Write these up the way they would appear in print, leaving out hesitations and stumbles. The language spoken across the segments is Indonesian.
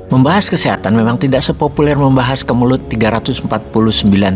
Membahas kesehatan memang tidak sepopuler membahas kemelut 349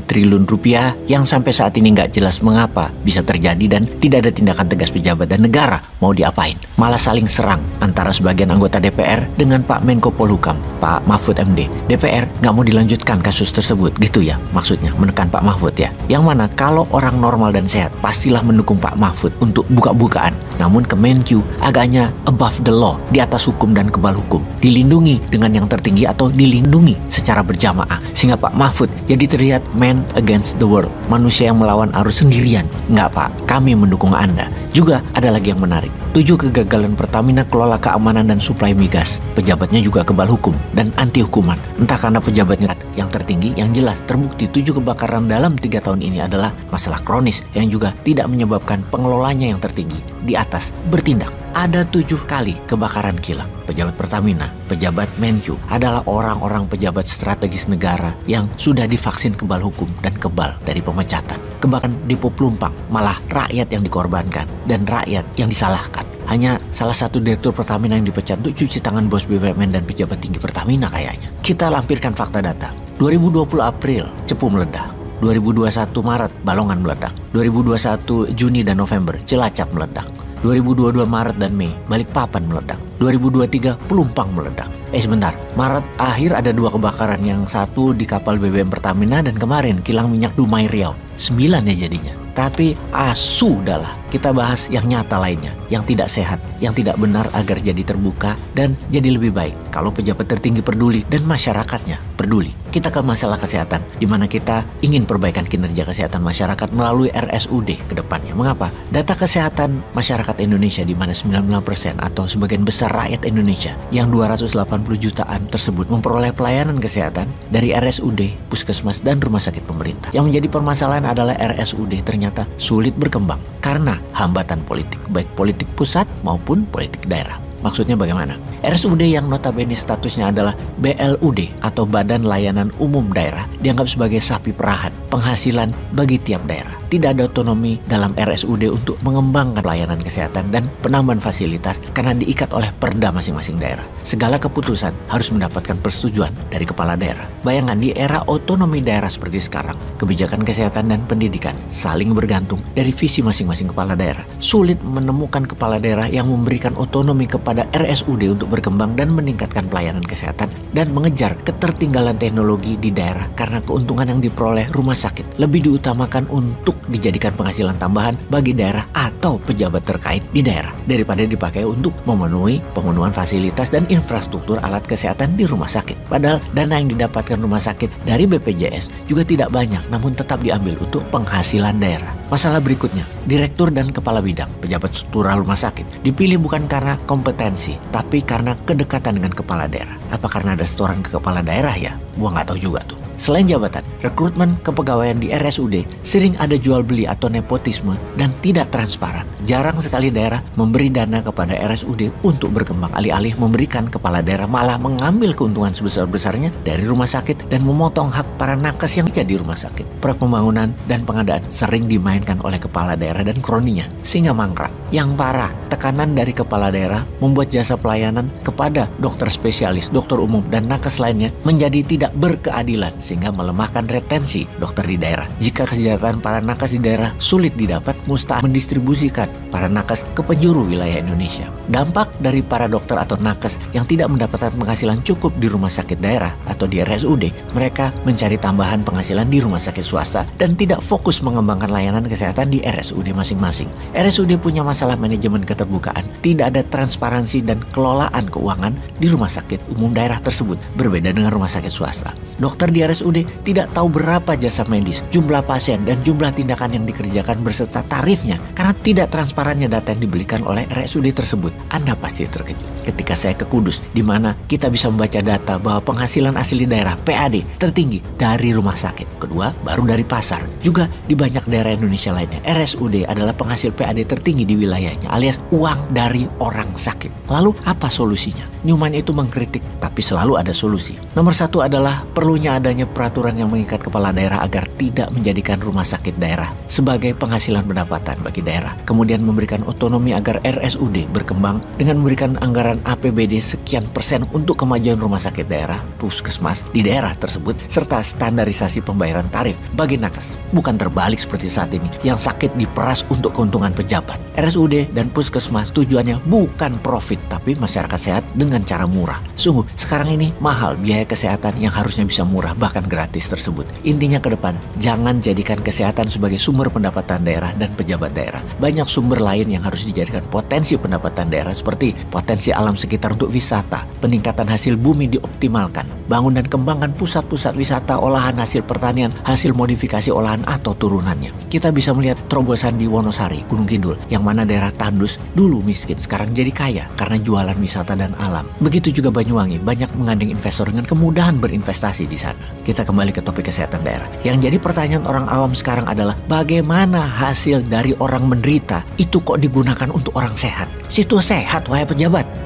triliun rupiah yang sampai saat ini nggak jelas mengapa bisa terjadi dan tidak ada tindakan tegas pejabat dan negara mau diapain. Malah saling serang antara sebagian anggota DPR dengan Pak Menko Polhukam, Pak Mahfud MD. DPR nggak mau dilanjutkan kasus tersebut gitu ya, maksudnya menekan Pak Mahfud ya. Yang mana kalau orang normal dan sehat pastilah mendukung Pak Mahfud untuk buka-bukaan. Namun Kemenkyu agaknya above the law, di atas hukum dan kebal hukum, dilindungi dengan yang tertinggi atau dilindungi secara berjamaah, sehingga Pak Mahfud jadi terlihat man against the world, manusia yang melawan arus sendirian. Enggak Pak, kami mendukung Anda. Juga ada lagi yang menarik, 7 kegagalan Pertamina kelola keamanan dan suplai migas. Pejabatnya juga kebal hukum dan anti hukuman. Entah karena pejabatnya yang tertinggi, yang jelas terbukti 7 kebakaran dalam 3 tahun ini adalah masalah kronis yang juga tidak menyebabkan pengelolanya yang tertinggi di atas bertindak. Ada 7 kali kebakaran kilang. Pejabat Pertamina, pejabat Menkyu adalah orang-orang pejabat strategis negara yang sudah divaksin kebal hukum dan kebal dari pemecatan. Kebakaran Depo Pelumpang, malah rakyat yang dikorbankan dan rakyat yang disalahkan. Hanya salah satu direktur Pertamina yang dipecat untuk cuci tangan bos BUMN dan pejabat tinggi Pertamina kayaknya. Kita lampirkan fakta data. 2020 April, Cepu meledak. 2021 Maret, Balongan meledak. 2021 Juni dan November, Cilacap meledak. 2022 Maret dan Mei, Balikpapan meledak. 2023 Pelumpang meledak. Sebentar, Maret akhir ada 2 kebakaran, yang satu di kapal BBM Pertamina dan kemarin kilang minyak Dumai Riau. 9 ya jadinya. Tapi sudahlah, kita bahas yang nyata lainnya, yang tidak sehat, yang tidak benar agar jadi terbuka dan jadi lebih baik kalau pejabat tertinggi peduli dan masyarakatnya peduli. Kita ke masalah kesehatan, di mana kita ingin perbaikan kinerja kesehatan masyarakat melalui RSUD ke depannya. Mengapa? Data kesehatan masyarakat Indonesia di mana 99% atau sebagian besar rakyat Indonesia yang 280 jutaan tersebut memperoleh pelayanan kesehatan dari RSUD, puskesmas, dan rumah sakit pemerintah. Yang menjadi permasalahan adalah RSUD ternyata sulit berkembang karena hambatan politik, baik politik pusat maupun politik daerah. Maksudnya bagaimana? RSUD yang notabene statusnya adalah BLUD atau Badan Layanan Umum Daerah dianggap sebagai sapi perahan penghasilan bagi tiap daerah. Tidak ada otonomi dalam RSUD untuk mengembangkan pelayanan kesehatan dan penambahan fasilitas karena diikat oleh perda masing-masing daerah. Segala keputusan harus mendapatkan persetujuan dari kepala daerah. Bayangkan di era otonomi daerah seperti sekarang, kebijakan kesehatan dan pendidikan saling bergantung dari visi masing-masing kepala daerah. Sulit menemukan kepala daerah yang memberikan otonomi kepada RSUD untuk berkembang dan meningkatkan pelayanan kesehatan dan mengejar ketertinggalan teknologi di daerah karena keuntungan yang diperoleh rumah sakit lebih diutamakan untuk dijadikan penghasilan tambahan bagi daerah atau pejabat terkait di daerah daripada dipakai untuk memenuhi pemenuhan fasilitas dan infrastruktur alat kesehatan di rumah sakit. Padahal dana yang didapatkan rumah sakit dari BPJS juga tidak banyak, namun tetap diambil untuk penghasilan daerah. Masalah berikutnya, direktur dan kepala bidang pejabat struktural rumah sakit dipilih bukan karena kompetensi, tapi karena kedekatan dengan kepala daerah. Apa karena ada setoran ke kepala daerah ya? Gua nggak tahu juga tuh. Selain jabatan, rekrutmen kepegawaian di RSUD sering ada jual beli atau nepotisme dan tidak transparan. Jarang sekali daerah memberi dana kepada RSUD untuk berkembang, alih-alih memberikan kepala daerah malah mengambil keuntungan sebesar-besarnya dari rumah sakit dan memotong hak para nakes yang kerja di rumah sakit. Proyek pembangunan dan pengadaan sering dimainkan oleh kepala daerah dan kroninya, sehingga mangkrak. Yang parah, tekanan dari kepala daerah membuat jasa pelayanan kepada dokter spesialis, dokter umum, dan nakes lainnya menjadi tidak berkeadilan, sehingga melemahkan retensi dokter di daerah. Jika kesejahteraan para nakes di daerah sulit didapat, mustahil mendistribusikan para nakes ke penjuru wilayah Indonesia. Dampak dari para dokter atau nakes yang tidak mendapatkan penghasilan cukup di rumah sakit daerah atau di RSUD, mereka mencari tambahan penghasilan di rumah sakit swasta dan tidak fokus mengembangkan layanan kesehatan di RSUD masing-masing. RSUD punya masalah manajemen keterbukaan, tidak ada transparansi dan kelolaan keuangan di rumah sakit umum daerah tersebut, berbeda dengan rumah sakit swasta. Dokter di RSUD tidak tahu berapa jasa medis, jumlah pasien, dan jumlah tindakan yang dikerjakan beserta tarifnya karena tidak transparannya data yang diberikan oleh RSUD tersebut. Anda pasti terkejut ketika saya ke Kudus, di mana kita bisa membaca data bahwa penghasilan asli daerah PAD tertinggi dari rumah sakit, kedua baru dari pasar. Juga di banyak daerah Indonesia lainnya, RSUD adalah penghasil PAD tertinggi di wilayahnya, alias uang dari orang sakit. Lalu apa solusinya? Newman itu mengkritik, tapi selalu ada solusi. Nomor 1 adalah adalah perlunya adanya peraturan yang mengikat kepala daerah agar tidak menjadikan rumah sakit daerah sebagai penghasilan pendapatan bagi daerah. Kemudian memberikan otonomi agar RSUD berkembang dengan memberikan anggaran APBD sekian persen untuk kemajuan rumah sakit daerah, puskesmas di daerah tersebut, serta standarisasi pembayaran tarif bagi nakes. Bukan terbalik seperti saat ini, yang sakit diperas untuk keuntungan pejabat. RSUD dan puskesmas tujuannya bukan profit, tapi masyarakat sehat dengan cara murah. Sungguh, sekarang ini mahal biaya kesehatan yang harusnya bisa murah, bahkan gratis tersebut. Intinya ke depan, jangan jadikan kesehatan sebagai sumber pendapatan daerah dan pejabat daerah. Banyak sumber lain yang harus dijadikan potensi pendapatan daerah, seperti potensi alam sekitar untuk wisata, peningkatan hasil bumi dioptimalkan, bangun dan kembangkan pusat-pusat wisata, olahan hasil pertanian, hasil modifikasi olahan atau turunannya. Kita bisa melihat terobosan di Wonosari, Gunung Kidul, yang mana daerah tandus dulu miskin, sekarang jadi kaya karena jualan wisata dan alam. Begitu juga Banyuwangi, banyak menggandeng investor dengan kemudahan berinvestasi di sana. Kita kembali ke topik kesehatan daerah. Yang jadi pertanyaan orang awam sekarang adalah bagaimana hasil dari orang menderita itu kok digunakan untuk orang sehat? Situ sehat, wahai pejabat.